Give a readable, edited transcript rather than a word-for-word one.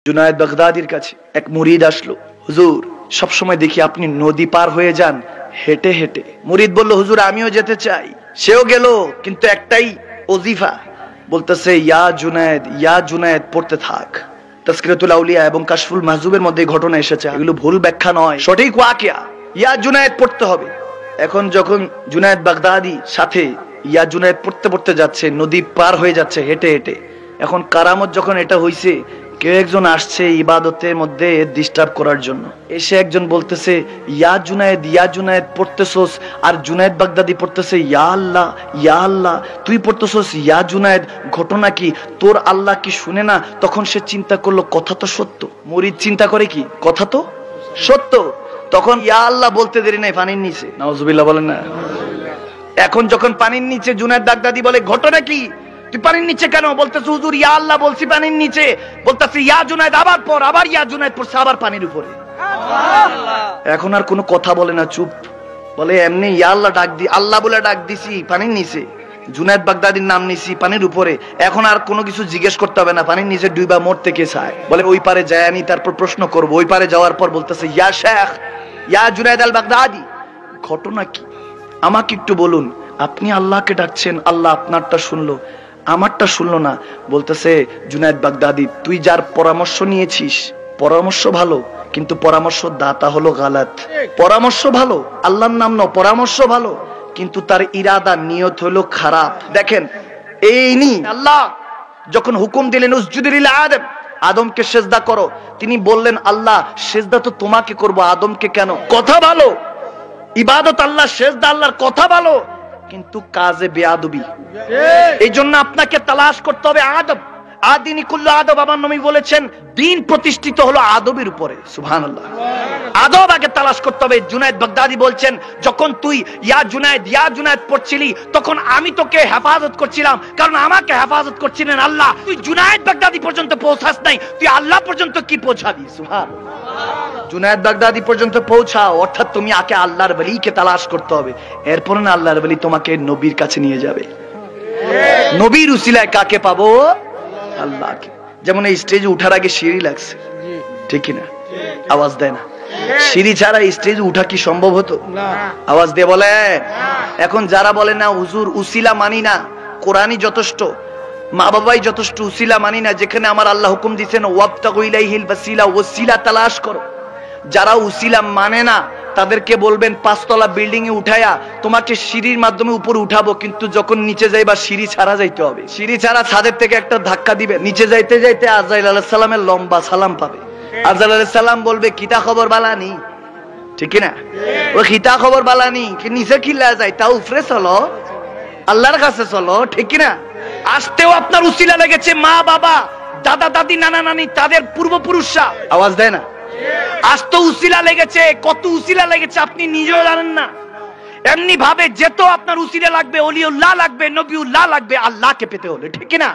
जुनायद बागदादीर काछे एक मुरीद आसलो, हुजूर सब समय देखी आपनी नदी पार हये जान हेटे हेटे। मुरीद बोललो, हुजूर आमिও যেতে চাই। সেও গেল, কিন্তু একটাই ওজিফা, বলতেছে ইয়া জুনায়েদ পড়তে থাক। তাজকিরাতুল আউলিয়া এবং কাশফুল মাহজুবের মধ্যে ঘটনা এসেছে, এগুলো ভুল ব্যাখ্যা নয়, সঠিক ওয়াকিয়া। ইয়া জুনায়েদ পড়তে হবে। এখন যখন জুনায়েদ বাগদাদি সাথে ইয়া জুনায়েদ পড়তে পড়তে যাচ্ছে, নদী পার হয়ে যাচ্ছে হেঁটে হেঁটে। এখন কারামত যখন এটা হইছে, কেউ একজন আসছে ইবাদতের মধ্যে ডিস্টার্ব করার জন্য। এসে একজন বলতেছে ইয়া জুনায়েদ পড়তেছস, আর জুনায়েদ বাগদাদি পড়তেছে ইয়া আল্লাহ, তুই পড়তেছস ইয়া জুনায়েদ, ঘটনা কি? তোর আল্লাহ কি শুনে না? তখন সে চিন্তা করলো কথা তো সত্য। মুরিদ চিন্তা করে কি কথা তো সত্য। তখন ইয়া আল্লাহ বলতে দেরি নাই, পানির নিচে। নাউজুবিল্লাহ বলেন না। এখন যখন পানির নিচে, জুনায়েদ বাগদাদি বলে ঘটনা কি? তুই পানির নিচে কেন? বলতেছে হুজুর ইয়া আল্লাহ বলছি পানির নিচে। বলতেছে ইয়া জুনায়েদ আবার পড়, আবার ইয়া জুনায়েদ পড়ছে, আবার পানির উপরে। এখন আর কোনো কথা বলে না, চুপ। বলে এমনি ইয়া আল্লাহ ডাক দি, আল্লাহ বলে ডাক দিছি পানির নিচে, জুনায়েদ বাগদাদির নাম নিছি পানির উপরে। এখন আর কোনো কিছু জিজ্ঞেস করতে হবে না, পানির নিচে ডুবা মরতে কে চায়? বলে ওই পারে যায় আনি, তারপর প্রশ্ন করবো। ওই পারে যাওয়ার পর বলতেছে ইয়া শেখ, ইয়া জুনায়েদ আল বাগদাদি, ঘটনা কি আমাকে একটু বলুন। আপনি আল্লাহকে ডাকছেন, আল্লাহ আপনারটা শুনলো, আমারটা শুনলো না। বলতেছে জুনায়েদ বাগদাদি, তুই যার পরামর্শ নিয়েছিস পরামর্শ ভালো, কিন্তু পরামর্শ দাতা হলো গালাত। পরামর্শ ভালো, আল্লাহর নাম নাও, পরামর্শ ভালো, কিন্তু তার ইরাদা নিয়ত হলো খারাপ। দেখেন এই আল্লাহ যখন হুকুম দিলেন উসজুদু লিল আদম, আদমকে সেজদা করো, তিনি বললেন আল্লাহ সেজদা তো তোমাকে করব, আদমকে কেন? কথা ভালো, ইবাদত আল্লাহ, সেজদা আল্লাহর, কথা ভালো, কিন্তু কাজে বেয়াদবি। এই জন্য আপনাকে তালাশ করতে হবে আদব। আদিনী কুল্লু আদব, আমার নবী বলেছেন দিন প্রতিষ্ঠিত হলো আদবের উপরে। সুবহানাল্লাহ, আদব আগে তালাশ করতে হবে। জুনায়েদ বাগদাদি বলছেন যখন তুই ইয়া জুনায়েদ পড়ছিলি, তখন আমি তোকে হেফাজত করছিলাম, কারণ আমাকে হেফাজত করছিলেন আল্লাহ। তুই জুনায়েদ বাগদাদি পর্যন্ত পৌঁছাস নাই, তুই আল্লাহ পর্যন্ত কি পৌঁছাবি? সুবহানাল্লাহ, জুনায়েদ বাগদাদি পর্যন্ত পৌঁছাও, অর্থাৎ তুমি আগে আল্লাহর ওলিকে তালাশ করতে হবে, এরপর না আল্লাহর ওলি তোমাকে নবীর কাছে নিয়ে যাবে। নবীর উসিলায় কাকে পাবো? আল্লাহকে। যেমন এই স্টেজে উঠার আগে সিঁড়ি লাগছে, ঠিক না? আওয়াজ দেয় না। সিঁড়ি ছাড়া স্টেজে উঠা কি সম্ভব হতো? আওয়াজ দিয়ে বলে। এখন যারা বলে না হুজুর উসিলা মানি না, কোরআনই যথেষ্ট, মা বাবাই যথেষ্ট, উসিলা মানি না, যেখানে আমার আল্লাহ হুকুম দিয়েছেন ওয়াবতাগু ইলাইহিল ওয়াসিলা, ওসিলা তালাশ করো। যারা উসিলা মানে না তাদেরকে বলবেন 5 তলা বিল্ডিং এ উঠায়া তোমাকে সিঁড়ির মাধ্যমে উপরে উঠাবো, কিন্তু যখন নিচে যাইবা সিঁড়ি ছাড়া যাইতে হবে। সিঁড়ি ছাড়া ছাদের থেকে একটা ধাক্কা দিবে, নিচে যাইতে যাইতে আজরাইল আলাইহিস সালামের লম্বা সালাম পাবে। আজরাইল আলাইহিস সালাম বলবে কিতা খবর বালানি, ঠিক না? ওই কিতা খবর বালানি, কি নিচে কিল্লা যায়, তা উপরে চলো, আল্লাহর কাছে চলো, ঠিক না? আসতেও আপনার উসিলা লেগেছে মা বাবা, দাদা দাদি, নানা নানি, তাদের পূর্বপুরুষরা। আওয়াজ দেয় না। আজ তো উসিলা লেগেছে, কত উসিলা লেগেছে আপনি নিজেও জানেন না। এমনি ভাবে যেত আপনার উসিলা লাগবে, ওলিউল্লাহ লাগবে, নবিউল্লাহ লাগবে, আল্লাহকে পেতে হলে, ঠিক না?